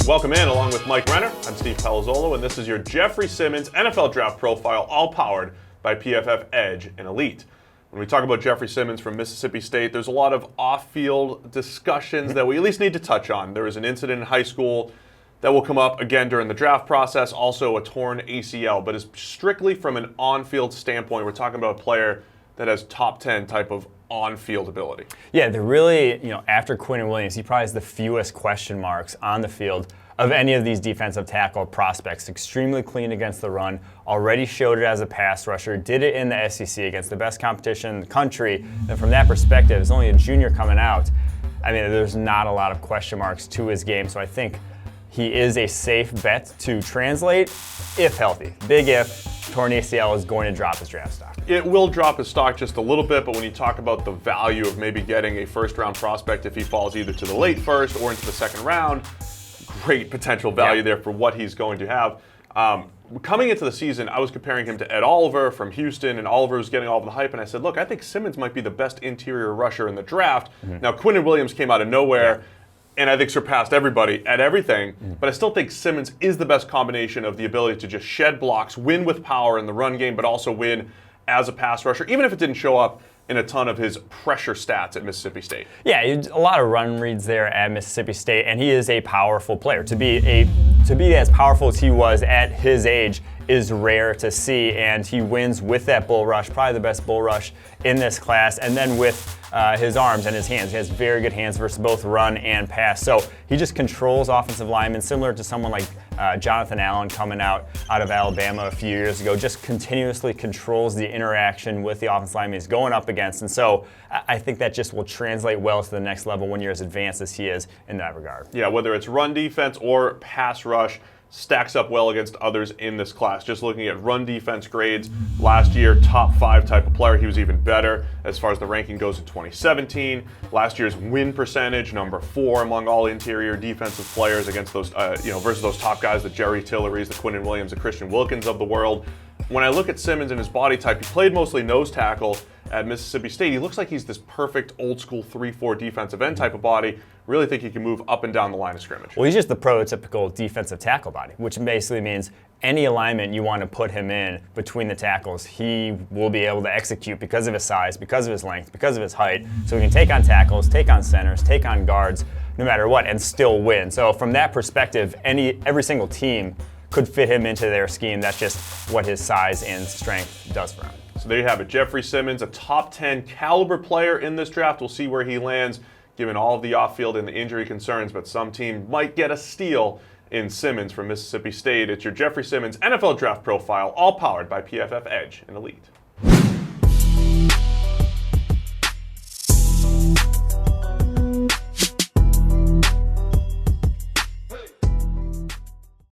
Welcome in, along with Mike Renner. I'm Steve Palazzolo, and this is your Jeffery Simmons NFL Draft Profile, all powered by PFF Edge and Elite. When we talk about Jeffery Simmons from Mississippi State, there's a lot of off-field discussions that we at least need to touch on. There was an incident in high school that will come up again during the draft process, also a torn ACL, but is strictly from an on-field standpoint. We're talking about a player that has top 10 type of on-field ability. Yeah, they're really, after Quinnen Williams, he probably has the fewest question marks on the field of any of these defensive tackle prospects. Extremely clean against the run, already showed it as a pass rusher, did it in the SEC against the best competition in the country. And from that perspective, as only a junior coming out, there's not a lot of question marks to his game. So I think he is a safe bet to translate if healthy. Big if. Torn ACL is going to drop his draft stock. It will drop his stock just a little bit, but when you talk about the value of maybe getting a first-round prospect if he falls either to the late first or into the second round, great potential value there for what he's going to have. Coming into the season, I was comparing him to Ed Oliver from Houston, and Oliver was getting all of the hype, and I said, look, I think Simmons might be the best interior rusher in the draft. Now, Quinnen Williams came out of nowhere, and I think surpassed everybody at everything, but I still think Simmons is the best combination of the ability to just shed blocks, win with power in the run game, but also win as a pass rusher, even if it didn't show up in a ton of his pressure stats at Mississippi State. Yeah, a lot of run reads there at Mississippi State, and he is a powerful player. To be as powerful as he was at his age is rare to see, and he wins with that bull rush, probably the best bull rush in this class, and then with his arms and his hands. He has very good hands versus both run and pass. So he just controls offensive linemen, similar to someone like Jonathan Allen coming out of Alabama a few years ago, just continuously controls the interaction with the offensive lineman he's going up against. And so I think that just will translate well to the next level when you're as advanced as he is in that regard. Yeah, whether it's run defense or pass rush, stacks up well against others in this class. Just looking at run defense grades, last year, top 5 type of player. He was even better as far as the ranking goes in 2017. Last year's win percentage, number 4 among all interior defensive players against those, versus those top guys, the Jerry Tillerys, the Quinnen Williams, the Christian Wilkins of the world. When I look at Simmons and his body type, he played mostly nose tackle at Mississippi State. He looks like he's this perfect old school 3-4 defensive end type of body. Really think he can move up and down the line of scrimmage. Well, he's just the prototypical defensive tackle body, which basically means any alignment you want to put him in between the tackles, he will be able to execute because of his size, because of his length, because of his height. So he can take on tackles, take on centers, take on guards, no matter what, and still win. So from that perspective, every single team could fit him into their scheme. That's just what his size and strength does for him. So there you have it. Jeffery Simmons, a top 10 caliber player in this draft. We'll see where he lands given all of the off-field and the injury concerns, but some team might get a steal in Simmons from Mississippi State. It's your Jeffery Simmons NFL Draft Profile, all powered by PFF Edge and Elite.